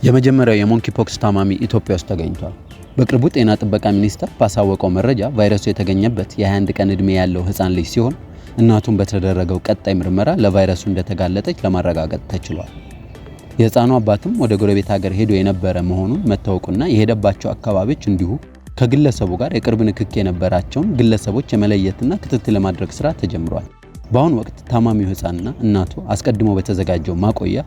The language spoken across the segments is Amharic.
የመጀመሪያው የሞንኪ ፖክስ ታማሚ ኢትዮጵያ ውስጥ ተገኝቷል። በቅርቡ ጤና ጥበቃ ሚኒስቴር ባሳወቀው መረጃ ቫይረሱ የተገኘበት የ21 ቀን ዕድሜ ያለው ህፃን ልጅ ሲሆን እናቱን በተደረገው ቀጣይ ምርመራ ለቫይረሱ እንደተጋለጠች ለማረጋገጥ ተችሏል። የህፃኑ አባትም ወደ ጎረቤት ሀገር ሄዶ የነበረ መሆኑን መታወቁና የሄደባቸው አካባቢዎች እንዲሁ ከግለሰቡ ጋር የቅርብ ንክኪ የነበራቸውን ግለሰቦች የመለየትና ክትትል ለማድረግ ስራ ተጀምሯል። በአሁኑ ወቅት ታማሚው ህፃንና እናቱ አስቀድሞ በተዘጋጀው ማቆያ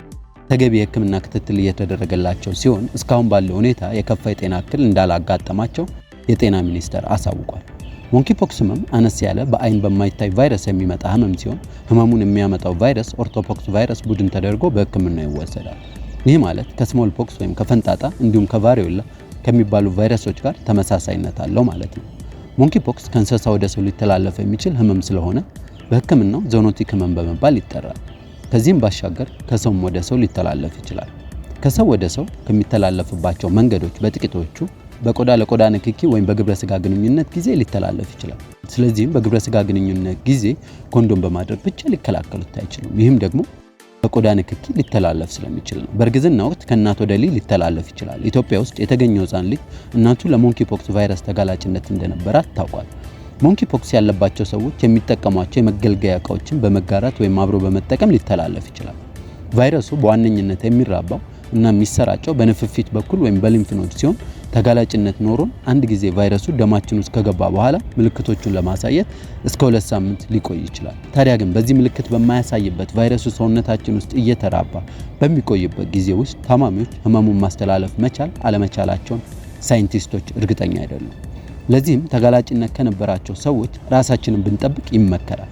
ተገቢ የህክምና ክትትል እየተደረገላቸው ሲሆን እስካሁን ባለው ሁኔታ የከፋ የጤና እክል እንዳላጋጠማቸው የጤና ሚኒስቴር አሳውቋል። ሞንኪ ፖክስ ህመም አነስ ያለ በአይን በማይታይ ቫይረስ የሚመጣ ህመም ሲሆን ህመሙን የሚያመጣው ቫይረስ ኦርቶፖክስ ቫይረስ ቡድን ተደርጎ በህክምና ይወሰዳል። ይህ ማለት ከስሞል ፖክስ ወይም ከፈንጣጣ እንዲሁም ከቫሪዮላ ከሚባሉ ቫይረሶች ጋር ተመሳሳይነት አለው ማለት ነው። ሞንኪ ፖክስ ከእንስሳ ወደ ሰው ሊተላለፍ የሚችል ህመም ስለሆነ በህክምናው ዞኖቲክ ህመም በመባል ይጠራል። ከዚህም ባሻገር ከሰውም ወደ ሰው ሊተላለፍ ይችላል። ከሰው ወደ ሰው ከሚተላለፍባቸው መንገዶች በጥቂቶቹ በቆዳ ለቆዳ ንክኪ ወይም በግብረ ስጋ ግንኙነት ጊዜ ሊተላለፍ ይችላል። ስለዚህም በግብረ ስጋ ግንኙነት ጊዜ ኮንዶም በማድረግ ብቻ ሊከላከሉት አይችሉም። ይህም ደግሞ በቆዳ ንክኪ ሊተላለፍ ስለሚችል ነው። በእርግዝና ወቅት ከእናት ወደ ልጅ ሊተላለፍ ይችላል። ኢትዮጵያ ውስጥ የተገኘው ህፃን ልጅ እናቱ ለሞንኪ ፖክስ ቫይረስ ተጋላጭነት እንደነበራት ታውቋል። ሞንኪ ፖክስ ያለባቸው ሰዎች የሚጠቀሟቸው የመገልገያ እቃዎችን በመጋራት ወይም አብሮ በመጠቀም ሊተላለፍ ይችላል። ቫይረሱ በዋነኝነት የሚራባው እና የሚሰራጨው በንፍፊት በኩል ወይም በሊምፍ ኖድ ሲሆን ተጋላጭነት ኖሮን አንድ ጊዜ ቫይረሱ ደማችን ውስጥ ከገባ በኋላ ምልክቶቹን ለማሳየት እስከ 2 ሳምንት ሊቆይ ይችላል። ታዲያ ግን በዚህ ምልክት በማያሳይበት ቫይረሱ ሰውነታችን ውስጥ እየተራባ በሚቆይበት ጊዜ ውስጥ ታማሚዎች ህመሙን ማስተላለፍ መቻል አለመቻላቸውን ሳይንቲስቶች እርግጠኛ አይደሉም። ለዚህም ተጋላጭነት ከነበራቸው ሰዎች ራሳችንን ብንጠብቅ ይመከራል።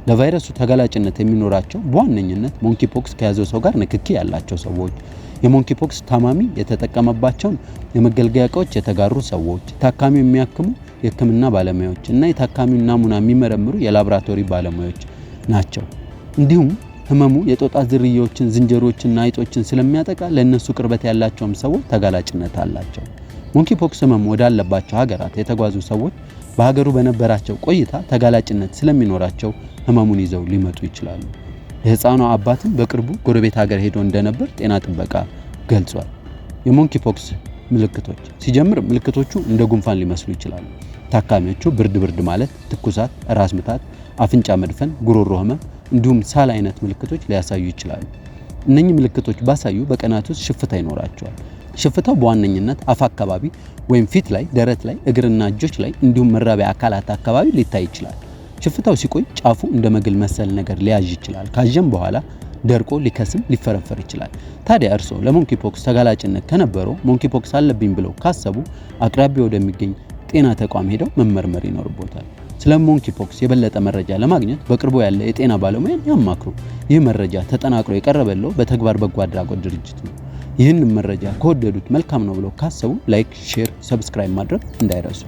ለቫይረሱ ተጋላጭነት የሚኖራቸው በዋነኝነት ሞንኪ ፖክስ ከያዘው ሰው ጋር ንክኪ ያላቸው ሰዎች፣ የሞንኪ ፖክስ ታማሚ የተጠቀመባቸውን የመገልገያ እቃዎች የተጋሩ ሰዎች፣ ታካሚው የሚያክሙ የህክምና ባለሙያዎች እና የታካሚውን ናሙና የሚመረምሩ የላቦራቶሪ ባለሙያዎች ናቸው። እንዲሁም ህመሙ የጦጣ ዝርያዎችን፣ ዝንጀሮዎችና አይጦችን ስለሚያጠቃ ለእነሱ ቅርበት ያላቸውም ሰዎች ተጋላጭነት አላቸው። ሞንኪ ፖክስ ህመም ወዳለባቸው ሀገራት የተጓዙ ሰዎች በሀገሩ በነበራቸው ቆይታ ተጋላጭነት ስለሚኖራቸው ህመሙን ይዘው ሊመጡ ይችላሉ። የህፃኗ አባትም በቅርቡ ጎረቤት ሀገር ሄዶ እንደነበር ጤና ጥበቃ ገልጿል። የሞንኪ ፖክስ ምልክቶች ሲጀምር ምልክቶቹ እንደ ጉንፋን ሊመስሉ ይችላሉ። ታካሚዎቹ ብርድ ማለት፣ ትኩሳት፣ ራስ ምታት፣ አፍንጫ መድፈን፣ ጉሮሮ ህመም እንዲሁም ሳል አይነት ምልክቶች ሊያሳዩ ይችላሉ። እነኚህ ምልክቶች ባሳዩ በቀናት ውስጥ ሽፍታ ይኖራቸዋል። ሽፍታው በዋነኝነት አፍ አካባቢ ወይም ፊት ላይ፣ ደረት ላይ፣ እግርና እጆች ላይ እንዲሁም መራቢያ አካላት አካባቢ ሊታይ ይችላል። ሽፍታው ሲቆይ ጫፉ እንደ መግል መሰል ነገር ሊያዥ ይችላል። ካዠም በኋላ ደርቆ ሊከስም ሊፈረፈር ይችላል። ታዲያ እርስዎ ለሞንኪ ፖክስ ተጋላጭነት ከነበረው ሞንኪ ፖክስ አለብኝ ብለው ካሰቡ አቅራቢያ ወደሚገኝ ጤና ተቋም ሄደው መመርመር ይኖርቦታል። ስለ ሞንኪ ፖክስ የበለጠ መረጃ ለማግኘት በቅርቡ ያለ የጤና ባለሙያን ያማክሩ። ይህ መረጃ ተጠናቅሮ የቀረበለው በተግባር በጎ አድራጎት ድርጅት ነው። ይህንን መረጃ ከወደዱት መልካም ነው ብለው ካሰቡ ላይክ፣ ሼር፣ ሰብስክራይብ ማድረግ እንዳይረሱ።